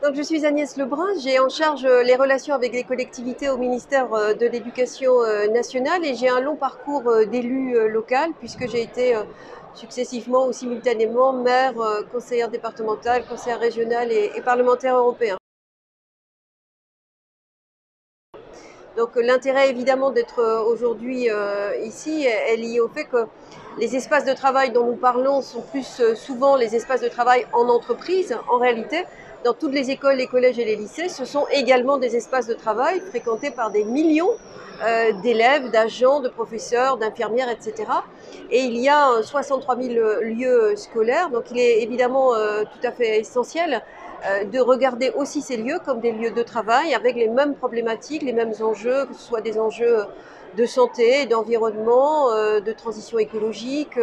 Donc, je suis Agnès Lebrun, j'ai en charge les relations avec les collectivités au ministère de l'Éducation nationale et j'ai un long parcours d'élu local puisque j'ai été successivement ou simultanément maire, conseillère départementale, conseillère régionale et parlementaire européen. Donc l'intérêt évidemment d'être aujourd'hui ici est lié au fait que les espaces de travail dont nous parlons sont plus souvent les espaces de travail en entreprise. En réalité, dans toutes les écoles, les collèges et les lycées, ce sont également des espaces de travail fréquentés par des millions d'élèves, d'agents, de professeurs, d'infirmières, etc. Et il y a 63 000 lieux scolaires, donc il est évidemment tout à fait essentiel de regarder aussi ces lieux comme des lieux de travail avec les mêmes problématiques, les mêmes enjeux, que ce soit des enjeux de santé, d'environnement, de transition écologique,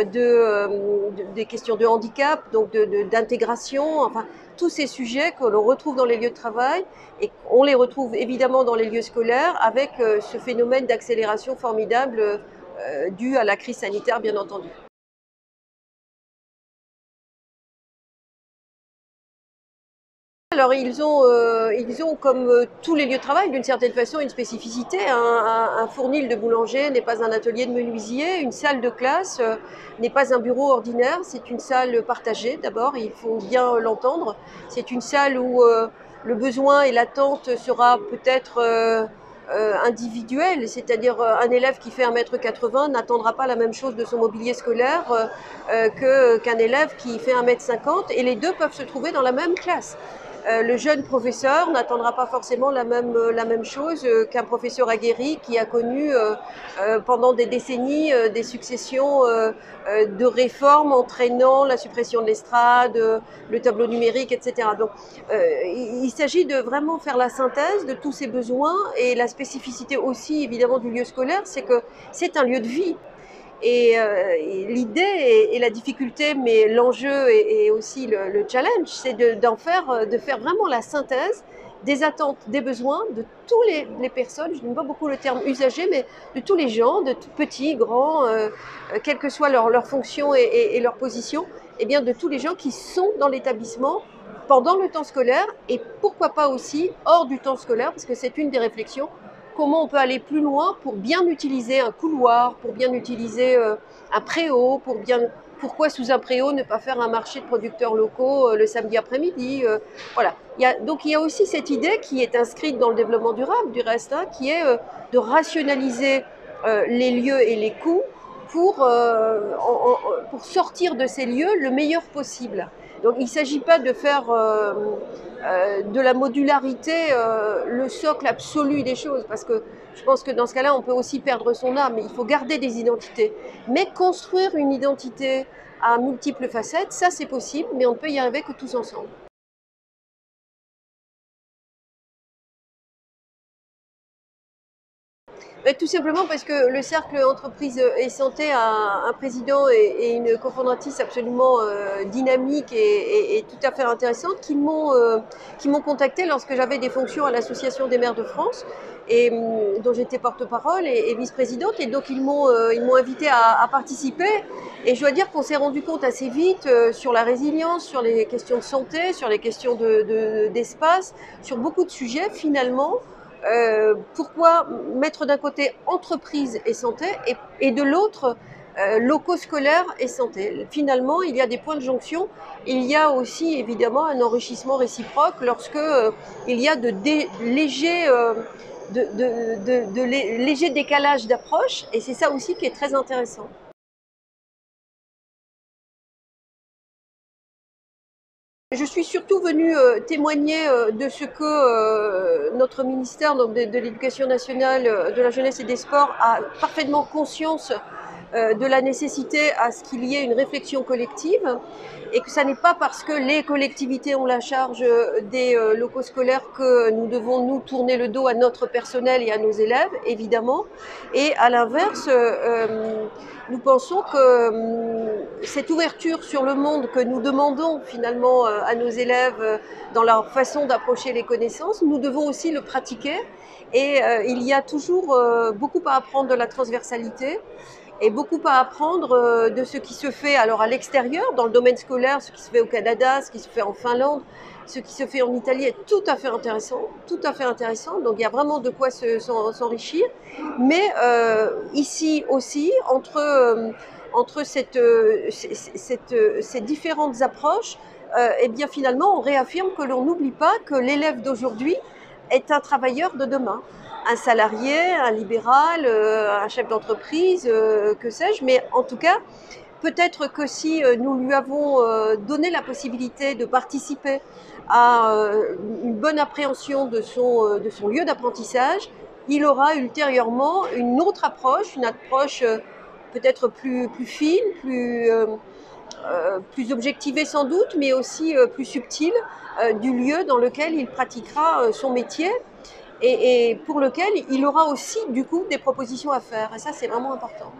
des questions de handicap, donc d'intégration, enfin tous ces sujets que l'on retrouve dans les lieux de travail et on les retrouve évidemment dans les lieux scolaires avec ce phénomène d'accélération formidable dû à la crise sanitaire bien entendu. Alors ils ont comme tous les lieux de travail d'une certaine façon une spécificité. Un fournil de boulanger n'est pas un atelier de menuisier, une salle de classe n'est pas un bureau ordinaire, c'est une salle partagée d'abord, il faut bien l'entendre. C'est une salle où le besoin et l'attente sera peut-être individuel, c'est-à-dire un élève qui fait 1,80 m n'attendra pas la même chose de son mobilier scolaire qu'un élève qui fait 1,50 m et les deux peuvent se trouver dans la même classe. Le jeune professeur n'attendra pas forcément la même chose qu'un professeur aguerri qui a connu pendant des décennies des successions de réformes entraînant la suppression de l'estrade, le tableau numérique, etc. Donc il s'agit de vraiment faire la synthèse de tous ces besoins et la spécificité aussi évidemment du lieu scolaire, c'est que c'est un lieu de vie. Et l'idée et la difficulté, mais l'enjeu et aussi le challenge, c'est de faire vraiment la synthèse des attentes, des besoins de tous les personnes, je n'aime pas beaucoup le terme usager, mais de tous les gens, de tout petits, grands, quelle que soit leur fonction et leur position, et bien de tous les gens qui sont dans l'établissement pendant le temps scolaire et pourquoi pas aussi hors du temps scolaire, parce que c'est une des réflexions comment on peut aller plus loin pour bien utiliser un couloir, pour bien utiliser un préau, pourquoi sous un préau ne pas faire un marché de producteurs locaux le samedi après-midi. Voilà. Donc il y a aussi cette idée qui est inscrite dans le développement durable du reste, hein, qui est de rationaliser les lieux et les coûts pour sortir de ces lieux le meilleur possible. Donc il ne s'agit pas de faire de la modularité le socle absolu des choses, parce que je pense que dans ce cas-là, on peut aussi perdre son âme. Il faut garder des identités. Mais construire une identité à multiples facettes, ça c'est possible, mais on ne peut y arriver que tous ensemble. Tout simplement parce que le cercle entreprise et santé a un président et une cofondatrice absolument dynamique et tout à fait intéressante qui m'ont contacté lorsque j'avais des fonctions à l'Association des maires de France et dont j'étais porte-parole et vice-présidente, et donc ils m'ont invité à participer, et je dois dire qu'on s'est rendu compte assez vite sur la résilience, sur les questions de santé, sur les questions d'espace, sur beaucoup de sujets finalement. Pourquoi mettre d'un côté entreprise et santé et de l'autre locaux scolaires et santé. Finalement, il y a des points de jonction. Il y a aussi évidemment un enrichissement réciproque lorsque il y a légers décalages d'approche, et c'est ça aussi qui est très intéressant. Je suis surtout venue témoigner de ce que notre ministère donc de l'Éducation nationale, de la jeunesse et des sports a parfaitement conscience de la nécessité à ce qu'il y ait une réflexion collective, et que ça n'est pas parce que les collectivités ont la charge des locaux scolaires que nous devons nous tourner le dos à notre personnel et à nos élèves, évidemment. Et à l'inverse, nous pensons que cette ouverture sur le monde que nous demandons finalement à nos élèves dans leur façon d'approcher les connaissances, nous devons aussi le pratiquer. Et il y a toujours beaucoup à apprendre de la transversalité. et beaucoup à apprendre de ce qui se fait alors à l'extérieur, dans le domaine scolaire, ce qui se fait au Canada, ce qui se fait en Finlande, ce qui se fait en Italie est tout à fait intéressant, tout à fait intéressant. Donc il y a vraiment de quoi s'enrichir. Mais ici aussi, entre ces différentes approches, eh bien finalement, on réaffirme que l'on n'oublie pas que l'élève d'aujourd'hui est un travailleur de demain, un salarié, un libéral, un chef d'entreprise, que sais-je. Mais en tout cas, peut-être que si nous lui avons donné la possibilité de participer à une bonne appréhension de son lieu d'apprentissage, il aura ultérieurement une autre approche, une approche peut-être plus fine, plus objectivée sans doute, mais aussi plus subtile du lieu dans lequel il pratiquera son métier et pour lequel il aura aussi du coup des propositions à faire. Et ça, c'est vraiment important.